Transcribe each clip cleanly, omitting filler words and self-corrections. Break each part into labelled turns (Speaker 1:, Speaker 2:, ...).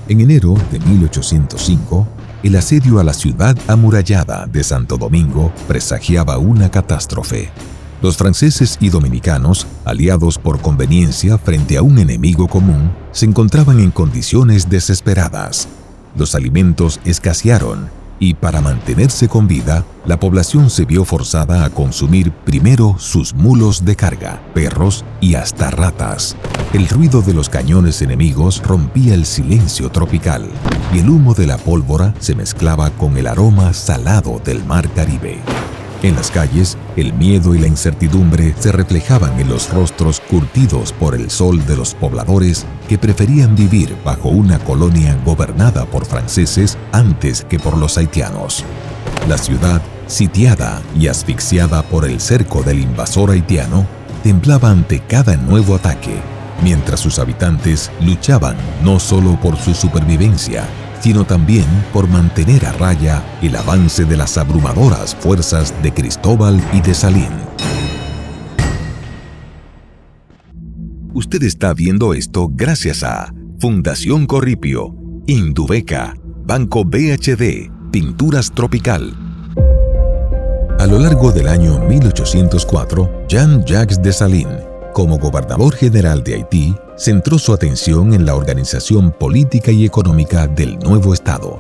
Speaker 1: En enero de 1805, el asedio a la ciudad amurallada de Santo Domingo presagiaba una catástrofe. Los franceses y dominicanos, aliados por conveniencia frente a un enemigo común, se encontraban en condiciones desesperadas. Los alimentos escasearon y, para mantenerse con vida, la población se vio forzada a consumir primero sus mulos de carga, perros y hasta ratas. El ruido de los cañones enemigos rompía el silencio tropical y el humo de la pólvora se mezclaba con el aroma salado del mar Caribe. En las calles, el miedo y la incertidumbre se reflejaban en los rostros curtidos por el sol de los pobladores que preferían vivir bajo una colonia gobernada por franceses antes que por los haitianos. La ciudad, sitiada y asfixiada por el cerco del invasor haitiano, temblaba ante cada nuevo ataque, mientras sus habitantes luchaban no solo por su supervivencia, sino también por mantener a raya el avance de las abrumadoras fuerzas de Cristóbal y de Salín. Usted está viendo esto gracias a Fundación Corripio, Indubeca, Banco BHD, Pinturas Tropical. A lo largo del año 1804, Jean-Jacques Dessalines, como gobernador general de Haití, centró su atención en la organización política y económica del nuevo Estado.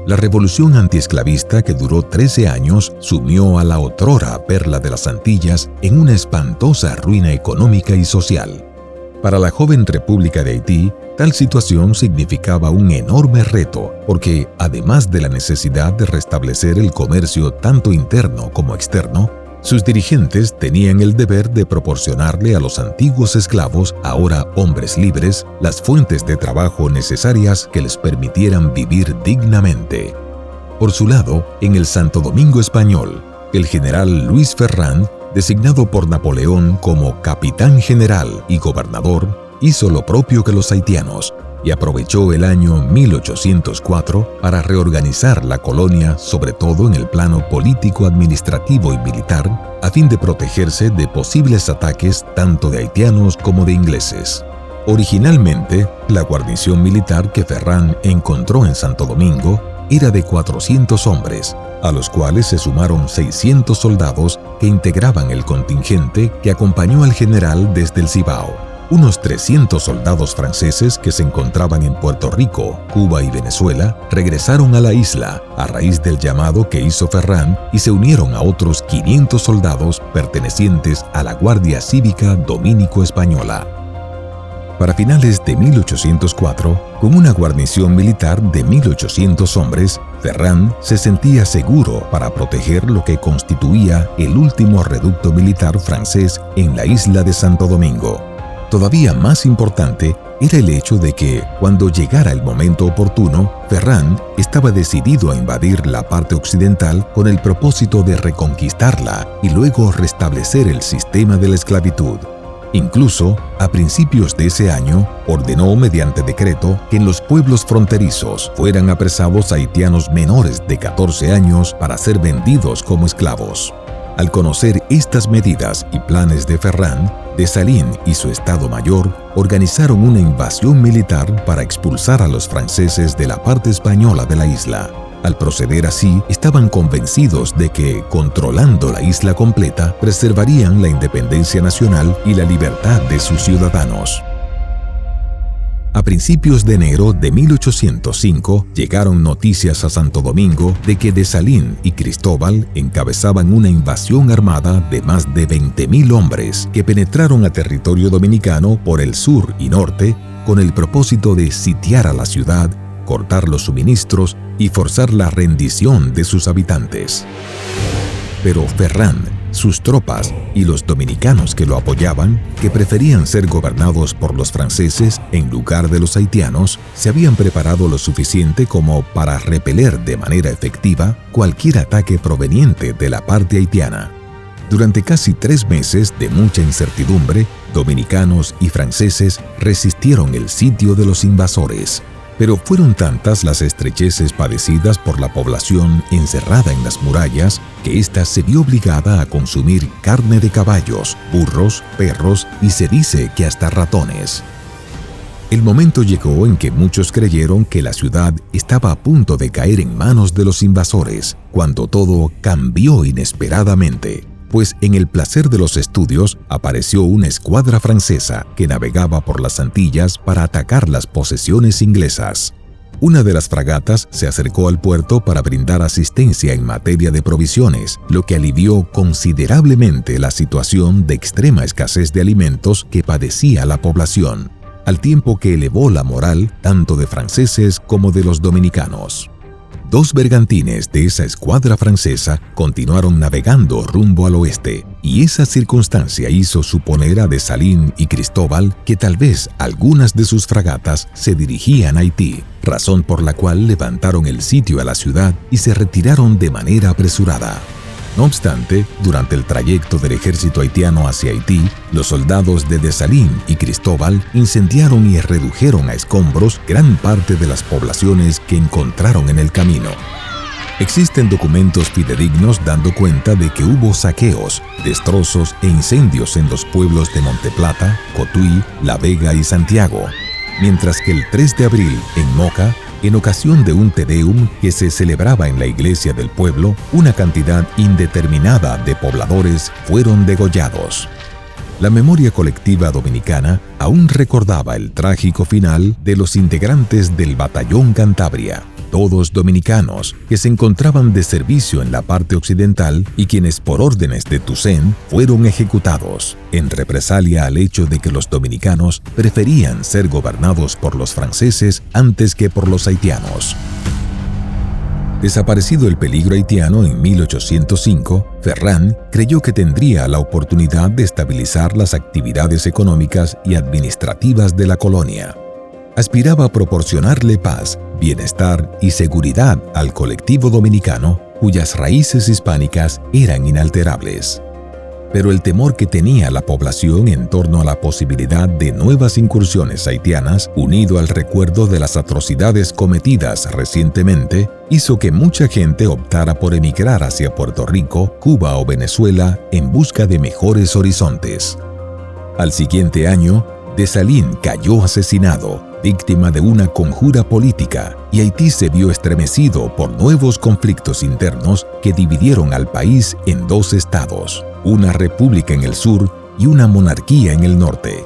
Speaker 1: La revolución antiesclavista, que duró 13 años, sumió a la otrora perla de las Antillas en una espantosa ruina económica y social. Para la joven República de Haití, tal situación significaba un enorme reto, porque, además de la necesidad de restablecer el comercio tanto interno como externo, sus dirigentes tenían el deber de proporcionarle a los antiguos esclavos, ahora hombres libres, las fuentes de trabajo necesarias que les permitieran vivir dignamente. Por su lado, en el Santo Domingo español, el general Luis Ferrand, designado por Napoleón como capitán general y gobernador, hizo lo propio que los haitianos y aprovechó el año 1804 para reorganizar la colonia, sobre todo en el plano político, administrativo y militar, a fin de protegerse de posibles ataques tanto de haitianos como de ingleses. Originalmente, la guarnición militar que Ferrand encontró en Santo Domingo era de 400 hombres, a los cuales se sumaron 600 soldados que integraban el contingente que acompañó al general desde el Cibao. Unos 300 soldados franceses que se encontraban en Puerto Rico, Cuba y Venezuela regresaron a la isla a raíz del llamado que hizo Ferrand y se unieron a otros 500 soldados pertenecientes a la Guardia Cívica Dominico-Española. Para finales de 1804, con una guarnición militar de 1.800 hombres, Ferrand se sentía seguro para proteger lo que constituía el último reducto militar francés en la isla de Santo Domingo. Todavía más importante era el hecho de que, cuando llegara el momento oportuno, Ferrand estaba decidido a invadir la parte occidental con el propósito de reconquistarla y luego restablecer el sistema de la esclavitud. Incluso, a principios de ese año, ordenó mediante decreto que en los pueblos fronterizos fueran apresados haitianos menores de 14 años para ser vendidos como esclavos. Al conocer estas medidas y planes de Ferrand, Dessalines y su Estado Mayor organizaron una invasión militar para expulsar a los franceses de la parte española de la isla. Al proceder así, estaban convencidos de que, controlando la isla completa, preservarían la independencia nacional y la libertad de sus ciudadanos. A principios de enero de 1805 llegaron noticias a Santo Domingo de que Dessalines y Cristóbal encabezaban una invasión armada de más de 20.000 hombres que penetraron a territorio dominicano por el sur y norte con el propósito de sitiar a la ciudad, cortar los suministros y forzar la rendición de sus habitantes. Pero Ferrand, sus tropas y los dominicanos que lo apoyaban, que preferían ser gobernados por los franceses en lugar de los haitianos, se habían preparado lo suficiente como para repeler de manera efectiva cualquier ataque proveniente de la parte haitiana. Durante casi 3 meses de mucha incertidumbre, dominicanos y franceses resistieron el sitio de los invasores. Pero fueron tantas las estrecheces padecidas por la población encerrada en las murallas que ésta se vio obligada a consumir carne de caballos, burros, perros y se dice que hasta ratones. El momento llegó en que muchos creyeron que la ciudad estaba a punto de caer en manos de los invasores, cuando todo cambió inesperadamente, pues en el placer de los estudios apareció una escuadra francesa que navegaba por las Antillas para atacar las posesiones inglesas. Una de las fragatas se acercó al puerto para brindar asistencia en materia de provisiones, lo que alivió considerablemente la situación de extrema escasez de alimentos que padecía la población, al tiempo que elevó la moral tanto de franceses como de los dominicanos. 2 bergantines de esa escuadra francesa continuaron navegando rumbo al oeste, y esa circunstancia hizo suponer a Dessalines y Cristóbal que tal vez algunas de sus fragatas se dirigían a Haití, razón por la cual levantaron el sitio a la ciudad y se retiraron de manera apresurada. No obstante, durante el trayecto del ejército haitiano hacia Haití, los soldados de Dessalines y Cristóbal incendiaron y redujeron a escombros gran parte de las poblaciones que encontraron en el camino. Existen documentos fidedignos dando cuenta de que hubo saqueos, destrozos e incendios en los pueblos de Monteplata, Cotuí, La Vega y Santiago, mientras que el 3 de abril, en Moca, en ocasión de un Te Deum que se celebraba en la iglesia del pueblo, una cantidad indeterminada de pobladores fueron degollados. La memoria colectiva dominicana aún recordaba el trágico final de los integrantes del Batallón Cantabria, todos dominicanos que se encontraban de servicio en la parte occidental y quienes por órdenes de Toussaint fueron ejecutados, en represalia al hecho de que los dominicanos preferían ser gobernados por los franceses antes que por los haitianos. Desaparecido el peligro haitiano en 1805, Ferrán creyó que tendría la oportunidad de estabilizar las actividades económicas y administrativas de la colonia. Aspiraba a proporcionarle paz, bienestar y seguridad al colectivo dominicano, cuyas raíces hispánicas eran inalterables. Pero el temor que tenía la población en torno a la posibilidad de nuevas incursiones haitianas, unido al recuerdo de las atrocidades cometidas recientemente, hizo que mucha gente optara por emigrar hacia Puerto Rico, Cuba o Venezuela en busca de mejores horizontes. Al siguiente año, Dessalines cayó asesinado, víctima de una conjura política, y Haití se vio estremecido por nuevos conflictos internos que dividieron al país en 2 estados, una república en el sur y una monarquía en el norte.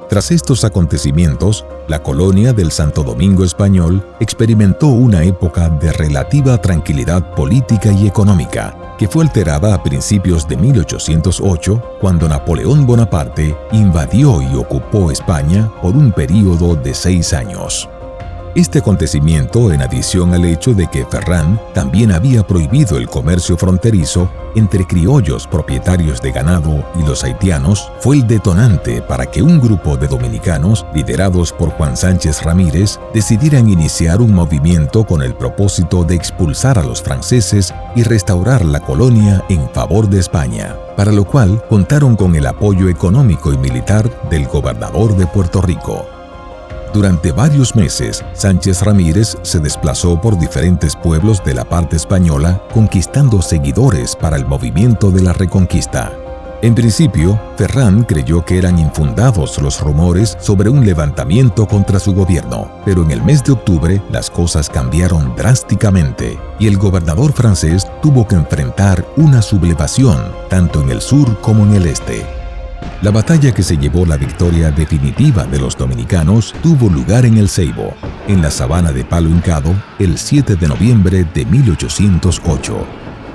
Speaker 1: Tras estos acontecimientos, la colonia del Santo Domingo español experimentó una época de relativa tranquilidad política y económica, que fue alterada a principios de 1808, cuando Napoleón Bonaparte invadió y ocupó España por un período de 6 años. Este acontecimiento, en adición al hecho de que Ferrán también había prohibido el comercio fronterizo entre criollos propietarios de ganado y los haitianos, fue el detonante para que un grupo de dominicanos, liderados por Juan Sánchez Ramírez, decidieran iniciar un movimiento con el propósito de expulsar a los franceses y restaurar la colonia en favor de España, para lo cual contaron con el apoyo económico y militar del gobernador de Puerto Rico. Durante varios meses, Sánchez Ramírez se desplazó por diferentes pueblos de la parte española, conquistando seguidores para el movimiento de la Reconquista. En principio, Ferrán creyó que eran infundados los rumores sobre un levantamiento contra su gobierno, pero en el mes de octubre las cosas cambiaron drásticamente y el gobernador francés tuvo que enfrentar una sublevación, tanto en el sur como en el este. La batalla que se llevó la victoria definitiva de los dominicanos tuvo lugar en El Ceibo, en la sabana de Palo Hincado, el 7 de noviembre de 1808.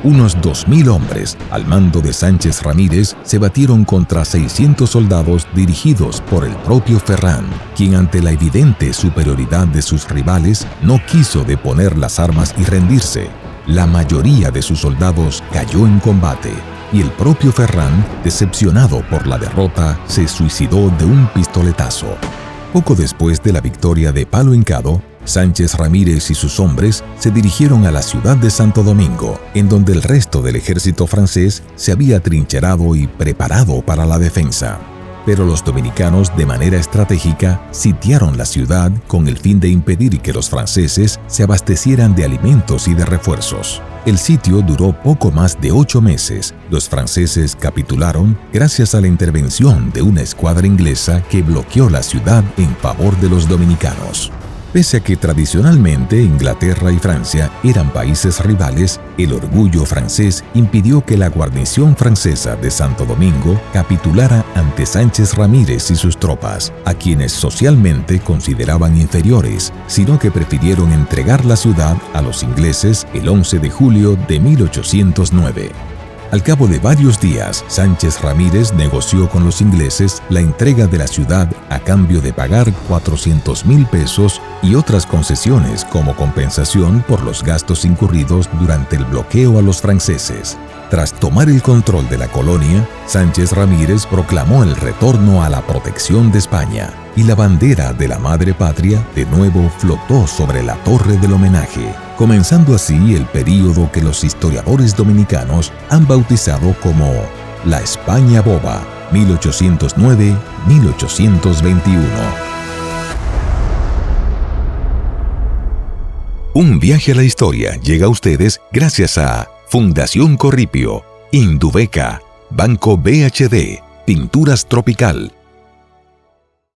Speaker 1: Unos 2.000 hombres, al mando de Sánchez Ramírez, se batieron contra 600 soldados dirigidos por el propio Ferrán, quien ante la evidente superioridad de sus rivales no quiso deponer las armas y rendirse. La mayoría de sus soldados cayó en combate, y el propio Ferrán, decepcionado por la derrota, se suicidó de un pistoletazo. Poco después de la victoria de Palo Hincado, Sánchez Ramírez y sus hombres se dirigieron a la ciudad de Santo Domingo, en donde el resto del ejército francés se había trincherado y preparado para la defensa. Pero los dominicanos, de manera estratégica, sitiaron la ciudad con el fin de impedir que los franceses se abastecieran de alimentos y de refuerzos. El sitio duró poco más de 8 meses. Los franceses capitularon gracias a la intervención de una escuadra inglesa que bloqueó la ciudad en favor de los dominicanos. Pese a que tradicionalmente Inglaterra y Francia eran países rivales, el orgullo francés impidió que la guarnición francesa de Santo Domingo capitulara ante Sánchez Ramírez y sus tropas, a quienes socialmente consideraban inferiores, sino que prefirieron entregar la ciudad a los ingleses el 11 de julio de 1809. Al cabo de varios días, Sánchez Ramírez negoció con los ingleses la entrega de la ciudad a cambio de pagar 400,000 pesos y otras concesiones como compensación por los gastos incurridos durante el bloqueo a los franceses. Tras tomar el control de la colonia, Sánchez Ramírez proclamó el retorno a la protección de España y la bandera de la madre patria de nuevo flotó sobre la torre del homenaje, comenzando así el período que los historiadores dominicanos han bautizado como la España Boba, 1809-1821. Un viaje a la historia llega a ustedes gracias a Fundación Corripio, Indubeca, Banco BHD, Pinturas Tropical,